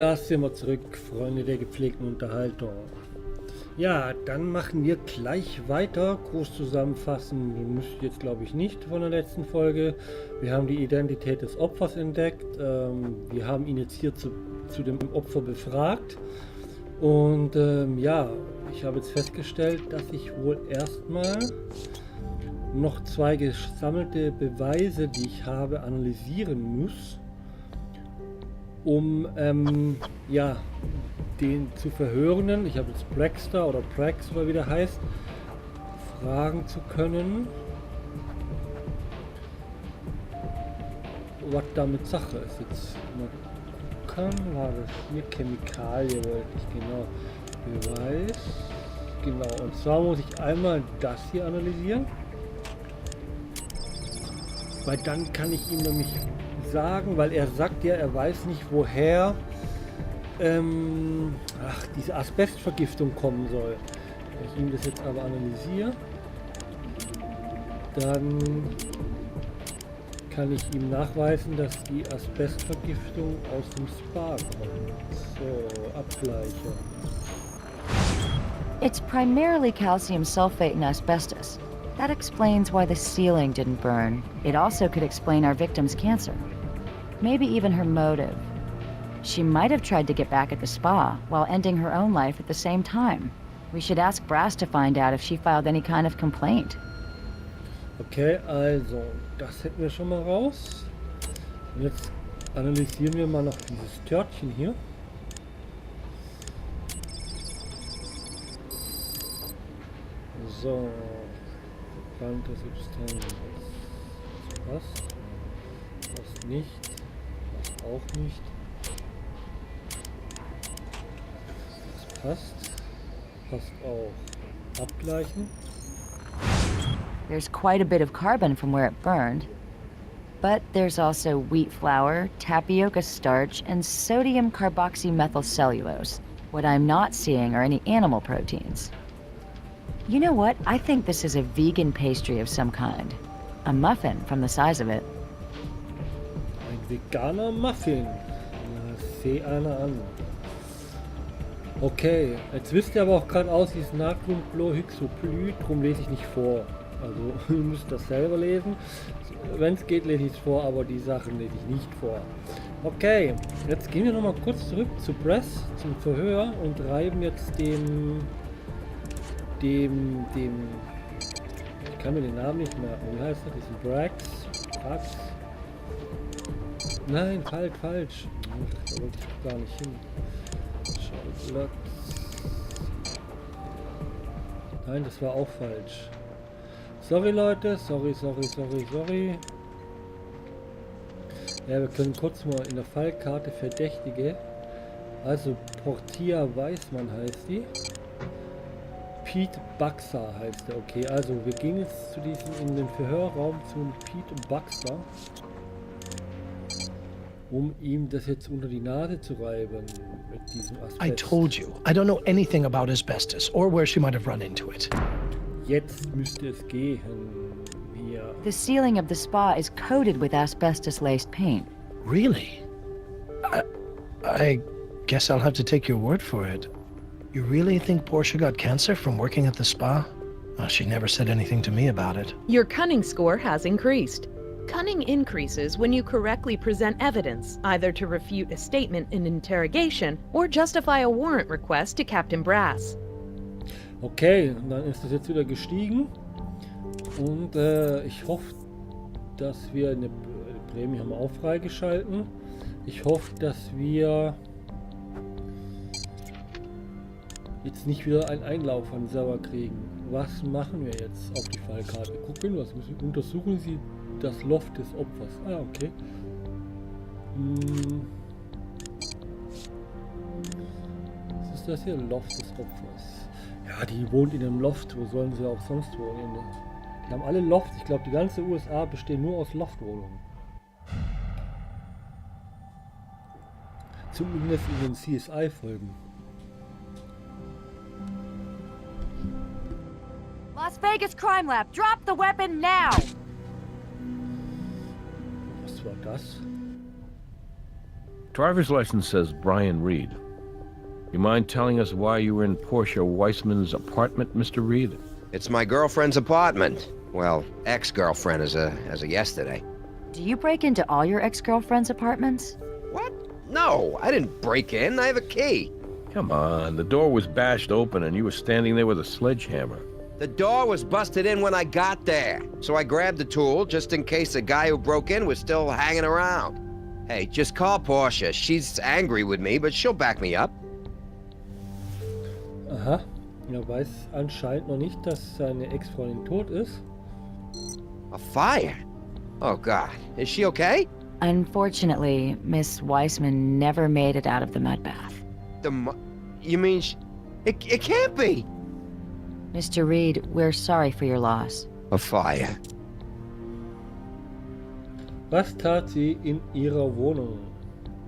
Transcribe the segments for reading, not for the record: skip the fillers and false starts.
Da sind wir zurück, Freunde der gepflegten Unterhaltung. Ja, dann machen wir gleich weiter. Groß zusammenfassen müsst ihr jetzt, glaube ich, nicht von der letzten Folge. Wir haben die Identität des Opfers entdeckt. Wir haben ihn jetzt hier zu dem Opfer befragt. Und ja, ich habe jetzt festgestellt, dass ich wohl erstmal noch zwei gesammelte Beweise, die ich habe, analysieren muss, um ja, den zu Verhörenden, ich habe jetzt Praxter oder Prax oder wie der heißt, fragen zu können, was damit Sache ist. Jetzt mal gucken, war das hier Chemikalie, wollte ich genau, Beweis, genau, und zwar muss ich einmal das hier analysieren, weil dann kann ich ihm nämlich sagen, weil er sagt ja, er weiß nicht, woher diese Asbestvergiftung kommen soll. Wenn ich ihm das jetzt aber analysiere, dann kann ich ihm nachweisen, dass die Asbestvergiftung aus dem Spa kommt. So, Abgleiche. It's primarily calcium sulfate and asbestos. That explains why the ceiling didn't burn. It also could explain our victim's cancer. Maybe even her motive. She might have tried to get back at the spa while ending her own life at the same time. We should ask Brass to find out if she filed any kind of complaint. Okay, also, das hätten wir schon mal raus. Und jetzt analysieren wir mal noch dieses Törtchen hier. So, verbrannte Substanz. Das passt nicht. Das auch nicht. Das passt auch. Abgleichen. There's quite a bit of carbon from where it burned. But there's also wheat flour, tapioca starch, and sodium carboxymethylcellulose. What I'm not seeing are any animal proteins. You know what? I think this is a vegan pastry of some kind. A muffin from the size of it. Ein veganer Muffin. Na, seh einer an. Okay, jetzt wisst ihr aber auch gerade aus, dieses Natriumchlorhexapyrid, drum lese ich nicht vor. Also ihr müsst das selber lesen. Wenn es geht, lese ich es vor, aber die Sachen lese ich nicht vor. Okay, jetzt gehen wir nochmal kurz zurück zu Brass, zum Verhör und reiben jetzt dem ich kann mir den Namen nicht merken, wie heißt er, diesen Brax? Nein, falsch. Da wollte ich gar nicht hin. Charlotte. Nein, das war auch falsch. Sorry Leute, sorry. Ja, wir können kurz mal in der Fallkarte Verdächtige. Also Portia Weißmann heißt die. Pete Baxter heißt er, okay. Also wir gehen jetzt zu in den Verhörraum zu Pete Baxter, um ihm das jetzt unter die Nase zu reiben mit diesem Asbest. I told you, I don't know anything about asbestos or where she might have run into it. Jetzt müsste es gehen. Hier. The ceiling of the spa is coated with asbestos-laced paint. Really? I guess I'll have to take your word for it. You really think Portia got cancer from working at the spa? She never said anything to me about it. Your cunning score has increased. Cunning increases when you correctly present evidence, either to refute a statement in interrogation or justify a warrant request to Captain Brass. Okay, dann ist das jetzt wieder gestiegen. Und ich hoffe, dass wir eine Prämie haben wir auch freigeschalten. Ich hoffe, dass wir jetzt nicht wieder einen Einlauf an den Server kriegen. Was machen wir jetzt auf die Fallkarte? Gucken, was müssen wir untersuchen? Sie das Loft des Opfers. Ah, okay. Was ist das hier? Loft des Opfers. Ja, die wohnt in einem Loft. Wo sollen sie auch sonst wohnen? Die haben alle Lofts. Ich glaube, die ganze USA besteht nur aus Loftwohnungen. Zumindest in den CSI-Folgen. Las Vegas Crime Lab, drop the weapon now! Was war das? driver's license says Brian Reed. You mind telling us why you were in Portia Weissman's apartment, Mr. Reed? It's my girlfriend's apartment. Well, ex-girlfriend as of yesterday. Do you break into all your ex-girlfriend's apartments? What? No, I didn't break in. I have a key. Come on, the door was bashed open and you were standing there with a sledgehammer. The door was busted in when I got there, so I grabbed the tool just in case the guy who broke in was still hanging around. Hey, just call Portia. She's angry with me, but she'll back me up. Aha. Er weiß anscheinend noch nicht, dass seine Ex-Freundin tot ist. A fire? Oh, God. Is she okay? Unfortunately, Miss Weissman never made it out of the mud bath. You mean it can't be. Mr. Reed, we're sorry for your loss. A fire. Was tat sie in ihrer Wohnung?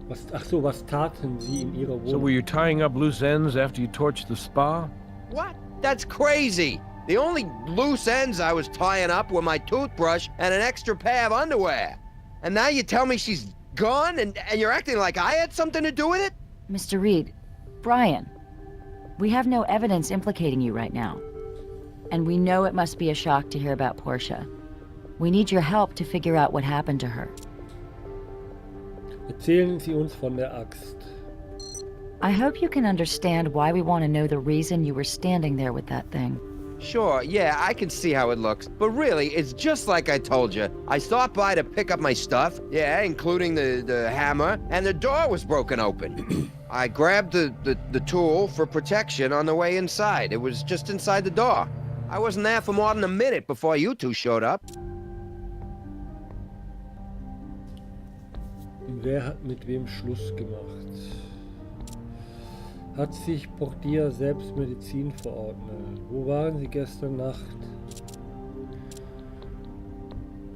Was taten sie in ihrer Wohnung? So were you tying up loose ends after you torched the spa? What? That's crazy. The only loose ends I was tying up were my toothbrush and an extra pair of underwear. And now you tell me she's gone and you're acting like I had something to do with it? Mr. Reed, Brian, we have no evidence implicating you right now. And we know it must be a shock to hear about Portia. We need your help to figure out what happened to her. Erzählen Sie uns von der Axt. I hope you can understand why we want to know the reason you were standing there with that thing. Sure, yeah, I can see how it looks. But really, it's just like I told you. I stopped by to pick up my stuff, yeah, including the hammer, and the door was broken open. I grabbed the tool for protection on the way inside. It was just inside the door. I wasn't there for more than a minute before you two showed up. Wer hat mit wem Schluss gemacht? Hat sich Portier selbst Medizin verordnet? Wo waren Sie gestern Nacht?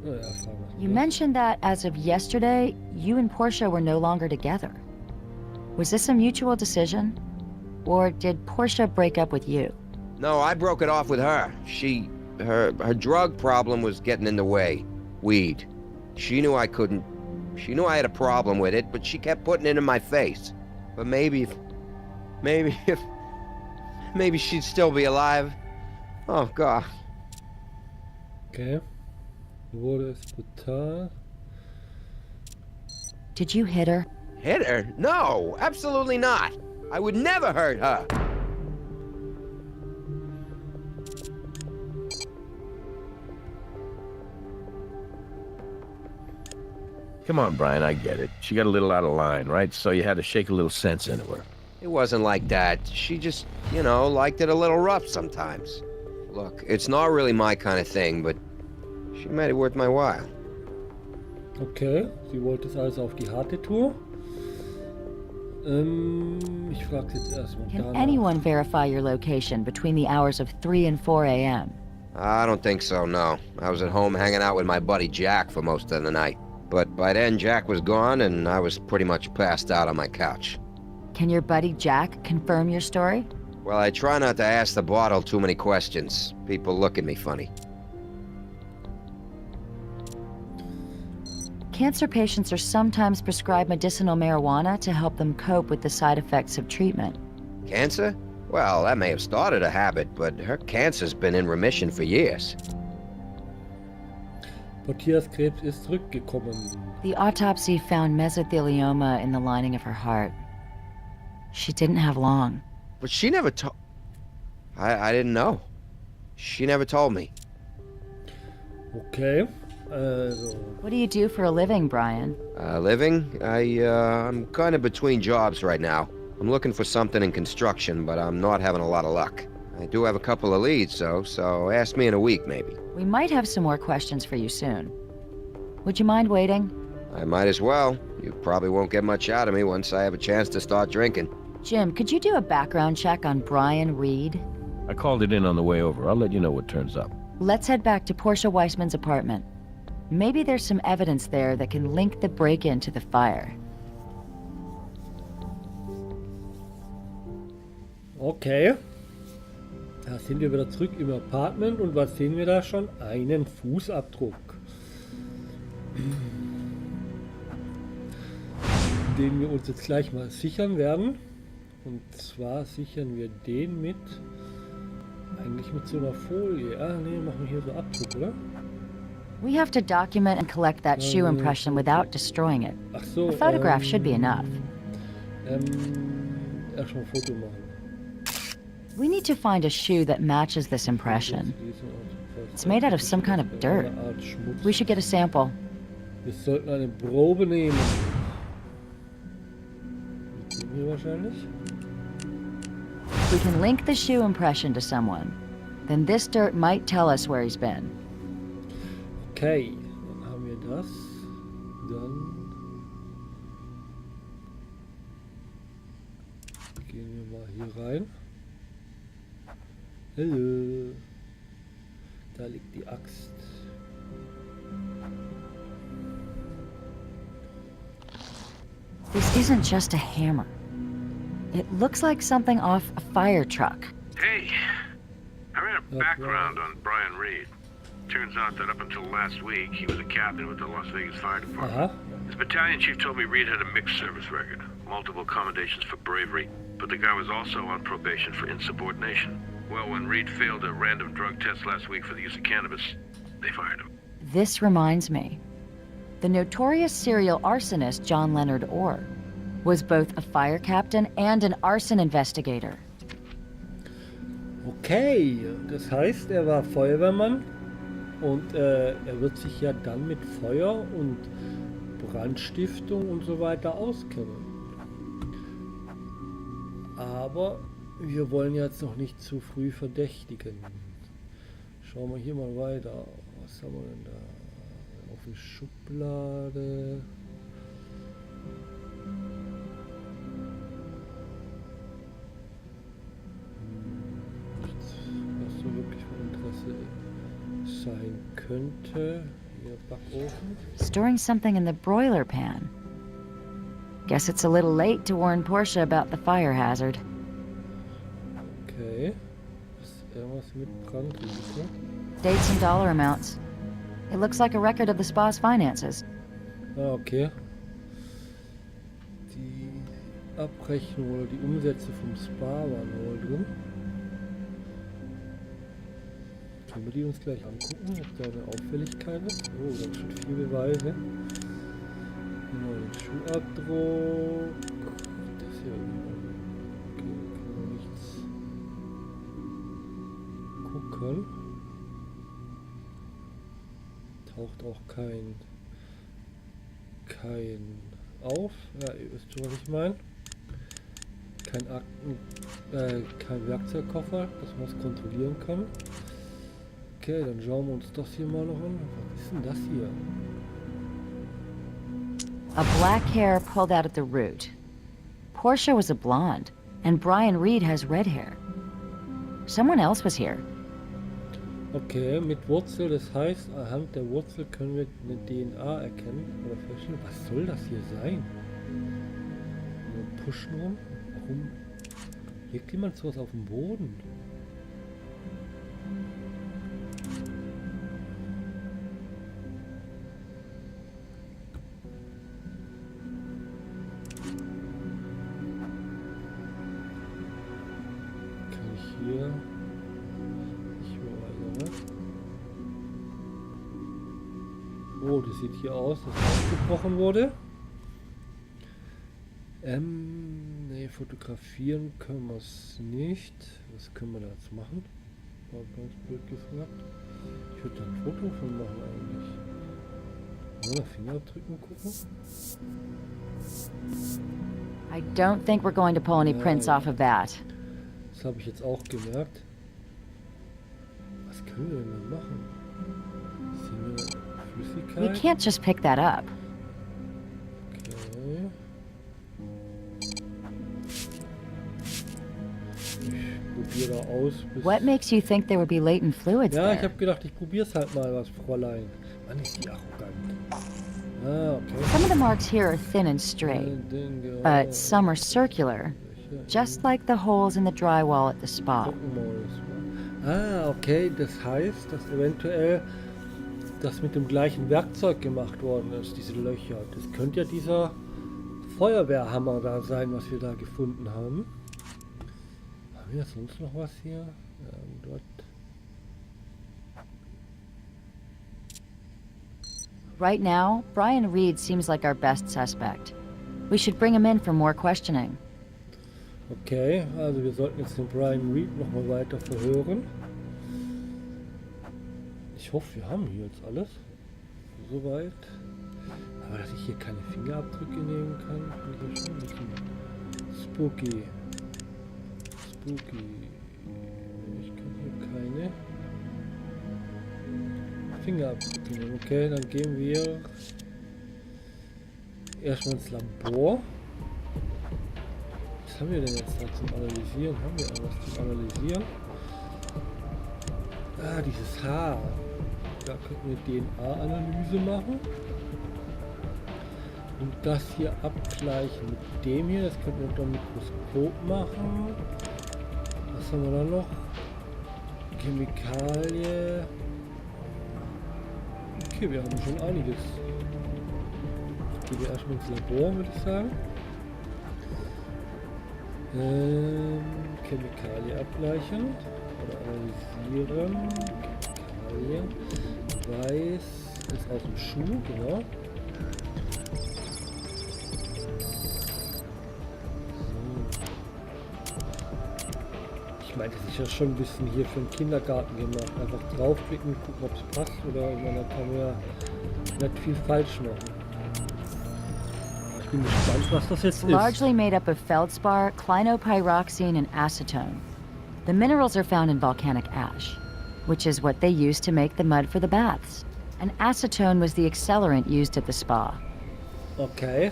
Naja, fragen wir. You mentioned that as of yesterday, you and Portia were no longer together. Was this a mutual decision? Or did Portia break up with you? No, I broke it off with her. Her drug problem was getting in the way. Weed. She knew I couldn't. She knew I had a problem with it, but she kept putting it in my face. But maybe she'd still be alive. Oh, God. Okay. Wurde es brutal? Did you hit her? Hit her? No, absolutely not. I would never hurt her. Come on, Brian, I get it. She got a little out of line, right? So you had to shake a little sense into her. It wasn't like that. She just, liked it a little rough sometimes. Look, it's not really my kind of thing, but she made it worth my while. Okay, sie wollte es also auf die harte Tour. Ich frage jetzt erstmal Can danach. anyone verify your location between the hours of 3 and 4 a.m.? I don't think so, no. I was at home hanging out with my buddy Jack for most of the night. But by then, Jack was gone, and I was pretty much passed out on my couch. Can your buddy Jack confirm your story? Well, I try not to ask the bottle too many questions. People look at me funny. Cancer patients are sometimes prescribed medicinal marijuana to help them cope with the side effects of treatment. Cancer? Well, that may have started a habit, but her cancer's been in remission for years. Portiers Krebs ist zurückgekommen. The autopsy found mesothelioma in the lining of her heart. She didn't have long. But she never told... I didn't know. She never told me. Okay, also. What do you do for a living, Brian? Living? I'm kind of between jobs right now. I'm looking for something in construction, but I'm not having a lot of luck. I do have a couple of leads, so ask me in a week, maybe. We might have some more questions for you soon. Would you mind waiting? I might as well. You probably won't get much out of me once I have a chance to start drinking. Jim, could you do a background check on Brian Reed? I called it in on the way over. I'll let you know what turns up. Let's head back to Portia Weissman's apartment. Maybe there's some evidence there that can link the break-in to the fire. Okay. Da sind wir wieder zurück im Apartment und was sehen wir da schon? Einen Fußabdruck. den wir uns jetzt gleich mal sichern werden. Und zwar sichern wir den mit, eigentlich mit so einer Folie. Ah, ne, machen wir hier so Abdruck, oder? We have to document and collect that shoe impression without destroying it. Ach so, A photograph should be enough. Erstmal ein Foto machen. We need to find a shoe that matches this impression. It's made out of some kind of dirt. Eine Art Schmutz. We should get a sample. Wir sollten eine Probe nehmen. Mit dem hier wahrscheinlich. We can link the shoe impression to someone. Then this dirt might tell us where he's been. Okay, dann haben wir das. Dann gehen wir mal hier rein. Hallo. Da liegt die Axt. This isn't just a hammer. It looks like something off a fire truck. Hey, I ran a background on Brian Reed. Turns out that up until last week, he was a captain with the Las Vegas Fire Department. Aha. His battalion chief told me Reed had a mixed service record, multiple commendations for bravery, but the guy was also on probation for insubordination. Well, when Reed failed a random drug test last week for the use of cannabis, they fired him. This reminds me. The notorious serial arsonist John Leonard Orr was both a fire captain and an arson investigator. Okay, das heißt, er war Feuerwehrmann und er wird sich ja dann mit Feuer und Brandstiftung und so weiter auskennen. Aber wir wollen jetzt noch nicht zu früh verdächtigen. Schauen wir hier mal weiter. Was haben wir denn da? Auf die Schublade. Nichts, was so wirklich von Interesse sein könnte. Hier Backofen. Storing something in the broiler pan. Guess it's a little late to warn Portia about the fire hazard. Okay. Ist irgendwas mit Brandrisiko? Dates and dollar amounts. It looks like a record of the spa's finances. Ah, okay. Die Abrechnung oder die Umsätze vom Spa waren wohl drin. Können wir die uns gleich angucken, ob da eine Auffälligkeit ist? Oh, da sind schon viele Beweise. Genau, den Schuhabdruck. Das hier. Okay, können wir nichts gucken. Taucht auch kein auf. Ja, ihr wisst schon, was ich meine. Kein Akten, kein Werkzeugkoffer, dass man es kontrollieren kann. Okay, dann schauen wir uns das hier mal noch an. Was ist denn das hier? A black hair pulled out at the root. Portia was a blonde, and Brian Reed has red hair. Someone else was here. Okay, mit Wurzel, das heißt, anhand der Wurzel können wir eine DNA erkennen oder feststellen. Was soll das hier sein? Nur pushen rum? Warum legt jemand sowas auf den Boden? Kann ich hier nicht mehr weiter, ne? Oh, das sieht hier aus, dass aufgebrochen wurde. Ne, fotografieren können wir es nicht. Was können wir da jetzt machen? War ganz blöd gefragt. Ich würde da ein Foto von machen eigentlich. Mal nach Fingerabdrücken gucken. I don't think we're going to pull any prints off of that. Das habe ich jetzt auch gemerkt. Was können wir denn da machen? Ist hier eine We Flüssigkeit? can't just pick that up. Okay. Ich probiere da aus. Bis What makes you think there would be latent fluids ja, ich there? habe gedacht, ich probiere es halt mal was, Fräulein. Mann, ist die arrogant. Ah, okay. Some of the marks here are thin and straight, but some are circular, just like the holes in the drywall at the spa. Gucken wir uns mal. Ah, okay, das heißt, dass eventuell das mit dem gleichen Werkzeug gemacht worden ist, diese Löcher. Das könnte ja dieser Feuerwehrhammer da sein, was wir da gefunden haben. Haben wir sonst noch was hier? Dort. Right now, Brian Reed seems like our best suspect. We should bring him in for more questioning. Okay, also wir sollten jetzt den Brian Reed nochmal weiter verhören. Ich hoffe, wir haben hier jetzt alles. Soweit. Aber dass ich hier keine Fingerabdrücke nehmen kann, finde ich schon ein bisschen spooky. Spooky. Ich kann hier keine Fingerabdrücke nehmen. Okay, dann gehen wir erstmal ins Labor. Was haben wir denn jetzt da zum Analysieren? Haben wir etwas zum Analysieren? Ah, dieses Haar. Da könnten wir DNA-Analyse machen. Und das hier abgleichen mit dem hier. Das könnten wir unter dem Mikroskop machen. Was haben wir da noch? Chemikalie. Okay, wir haben schon einiges. Jetzt gehen wir erstmal ins Labor, würde ich sagen. Chemikalie abgleichen oder analysieren. Chemikalie. Weiß ist aus dem Schuh, genau. Ich meine, das ist ja schon ein bisschen hier für den Kindergarten gemacht. Einfach draufklicken, gucken, ob es passt oder ich meine, da kann man ja nicht viel falsch machen. Ich bin gespannt, was das jetzt ist. Largely made up of feldspar, clinopyroxene, and acetone. The minerals are found in volcanic ash, which is what they used to make the mud for the baths. And acetone was the accelerant used at the spa. Okay.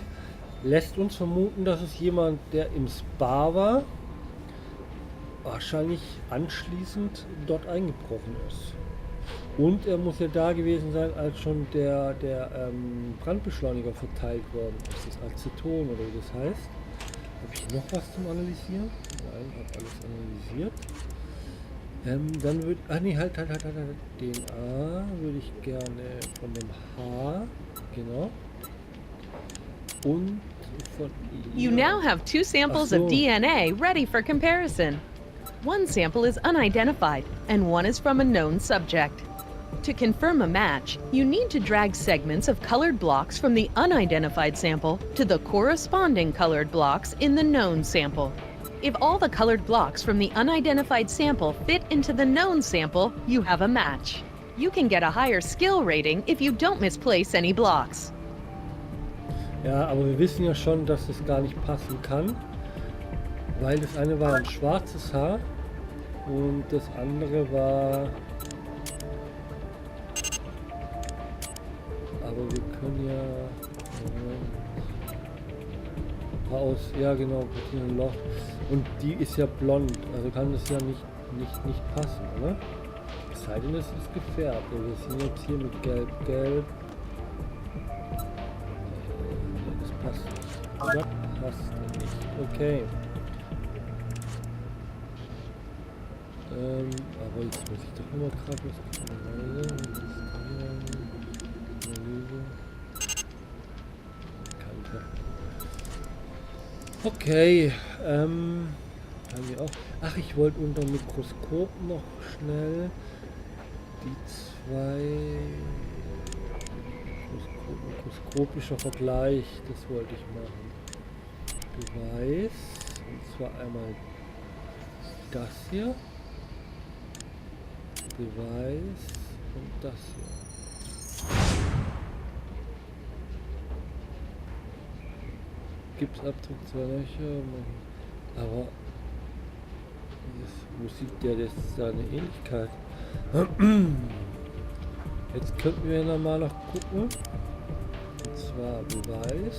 Lässt uns vermuten, dass es jemand, der im Spa war, wahrscheinlich anschließend dort eingebrochen ist. Und er muss ja da gewesen sein, als schon der Brandbeschleuniger verteilt worden ist. Das Aceton oder wie das heißt. Habe ich noch was zum Analysieren? Nein, habe alles analysiert. Dann würde... Ah nee, halt. DNA würde ich gerne von dem Haar. Genau. Und von ihr. You now have 2 samples of DNA ready for comparison. One sample is unidentified, and one is from a known subject. To confirm a match, you need to drag segments of colored blocks from the unidentified sample to the corresponding colored blocks in the known sample. If all the colored blocks from the unidentified sample fit into the known sample, you have a match. You can get a higher skill rating if you don't misplace any blocks. Ja, aber wir wissen ja schon, dass es gar nicht passen kann, weil das eine war ein schwarzes Haar und das andere war... Aber wir können ja... aus, ja genau, ein Loch. Und die ist ja blond, also kann das ja nicht passen, oder? Es sei denn, es ist gefärbt. Also wir sind jetzt hier mit Gelb. Das passt nicht. Das passt nicht. Okay. Aber jetzt muss ich doch immer gerade was Okay, haben wir auch. Ach, ich wollte unter dem Mikroskop noch schnell die zwei mikroskopischer Vergleich, das wollte ich machen. Beweis, und zwar einmal das hier. Beweis und das hier. Gipsabdruck, 2 Löcher, aber wo sieht der jetzt seine Ähnlichkeit? Jetzt könnten wir nochmal noch gucken, und zwar Beweis,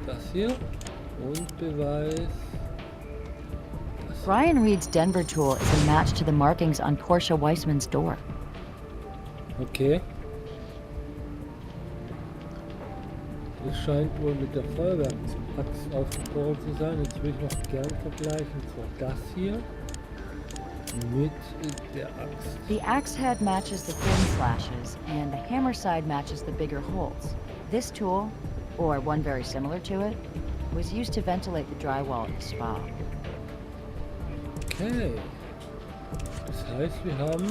das hier und Beweis. Brian Reed's Denver tool is a match to the markings on Portia Weissman's door. Okay. Das scheint wohl mit der Feuerwerksaxt aufgeboren zu sein. Jetzt will ich noch gern vergleichen. Und zwar das hier mit der Axt. The axe head matches the thin slashes, and the hammer side matches the bigger holes. This tool, or one very similar to it, was used to ventilate the drywall at the spa. Okay. Das heißt, wir haben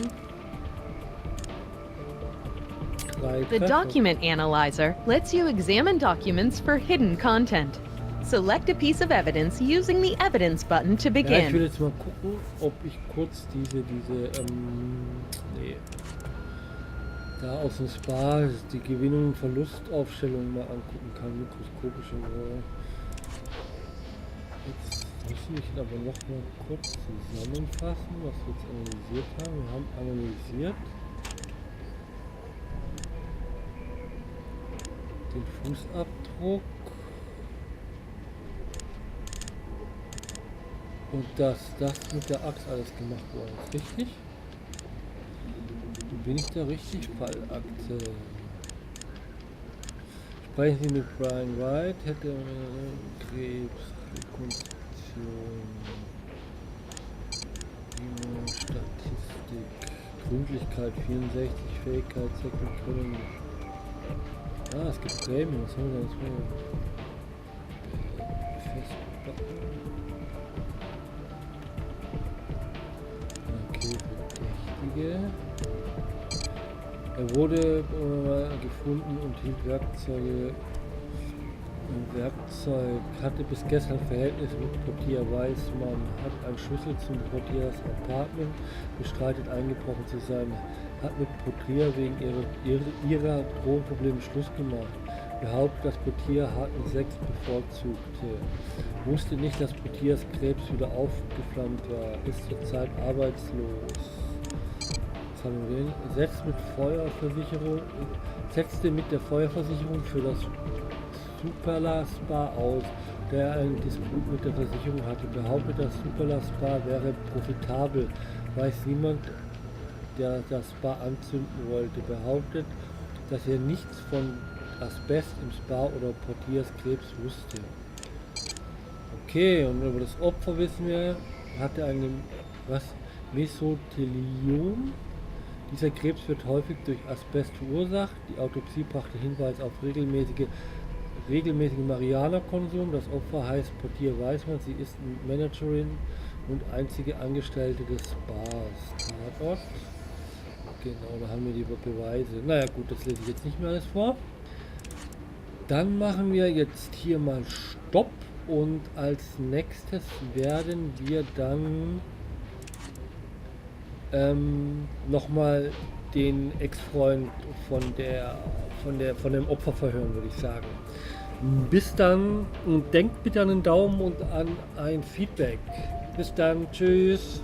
3 The Treffer. Document Analyzer lets you examine documents for hidden content. Select a piece of evidence using the Evidence button to Ja, ich will begin. jetzt mal gucken, ob ich kurz nee. Da aus dem Spa die Gewinnung und Verlustaufstellung mal angucken kann, mikroskopisch und so. Jetzt müssen wir aber noch mal kurz zusammenfassen, was wir jetzt analysiert haben. Wir haben analysiert den Fußabdruck und dass das mit der Axt alles gemacht worden ist, richtig? Bin ich da richtig? Fallakte. Sprechen Sie mit Brian Wright, hätte Krebs, Rekonstruktion, Statistik, Gründlichkeit 64, Fähigkeit, Second Können. Ah, es gibt Prämien, was haben wir denn festbacken? Okay, Verdächtige. Er wurde gefunden und hielt Werkzeuge im Werkzeug, hatte bis gestern Verhältnis mit Portier Weißmann, hat einen Schlüssel zum Portiers Apartment, bestreitet eingebrochen zu sein, hat mit Portier wegen ihrer Drogenprobleme Schluss gemacht, behauptet, dass Portier harten Sex bevorzugte, wusste nicht, dass Portiers Krebs wieder aufgeflammt war, ist zurzeit arbeitslos. Setzte mit der Feuerversicherung für das Superla Spa aus, der einen Disput mit der Versicherung hatte, behauptet, das Superla Spa wäre profitabel, weiß niemand, der das Spa anzünden wollte, behauptet, dass er nichts von Asbest im Spa oder Portiers Krebs wusste. Okay, und über das Opfer wissen wir, hatte einen Mesotheliom. Dieser Krebs wird häufig durch Asbest verursacht. Die Autopsie brachte Hinweis auf regelmäßigen Marihuana-Konsum. Das Opfer heißt Portier Weißmann. Sie ist Managerin und einzige Angestellte des Spas. Tatort. Genau, da haben wir die Beweise. Naja gut, das lese ich jetzt nicht mehr alles vor. Dann machen wir jetzt hier mal Stopp und als nächstes werden wir dann nochmal den Ex-Freund von dem Opfer verhören, würde ich sagen. Bis dann und denkt bitte an einen Daumen und an ein Feedback. Bis dann, tschüss.